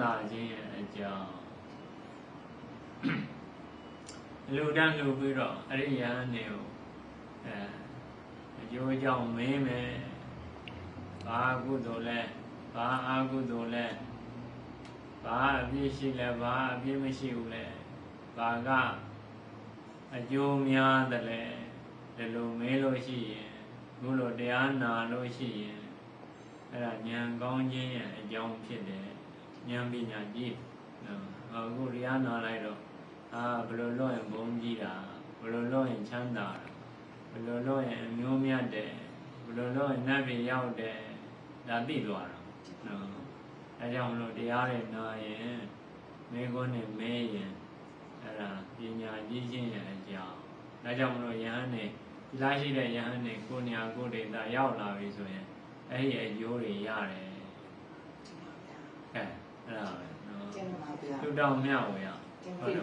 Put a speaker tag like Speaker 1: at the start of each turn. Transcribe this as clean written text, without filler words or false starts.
Speaker 1: နာခြင်းရဲ့အကြောင်းလူတန်းလူပြီးတော့အရိယာနေကိုအကျိုးအကြောင်းမင်းမယ်ဘာကုသိုလ်လဲဘာအာကုသိုလ်လဲဘာအပြည့်ရှိလဲဘာအပြည့်မရှိဘူးလဲဘာကအကျိုးများတယ်လဲဒီလိုမေးလို့ရှိရင်ခုလိုတရားနာလို့ရှိရင်အဲ့ဒါဉာဏ်ကောင်းခြင်းရဲ့အကြောင်းဖြစ်တယ်ဉာဏ်ပညာကြီးအခုတရားနာလိုက်တော့ဘယ်လိုလုပ်ရင်ဘုံကြီးတာဘယ်လိုလုပ်ရင်ချမ်းသာတာဘယ်လိုလုပ်ရင်အမျိုးမြတ်တယ်ဘယ်လိုလုပ်ရင်နတ်ပြည်ရောက်တယ်ဒါသိသွားတာနော်အဲကြောင့်မလို့တရားတွေနာရင်မိခွန်းနဲ့မဲရင်အဲ့ဒါပညာကြီးခြင်းရဲ့အကြောင်းဒါကြောင့်မလို့ယဟန်နေဒီလားရှိတဲ့ယဟန်နေကိုညာကိုဒေတာရောက်လာပြီဆိုရင်အဲ့ဒီအကျိုးတွေရတယ်အဲ့ဒါပဲနော်သူတောင်မြောက်ဝင်ရဟုတ်တယ်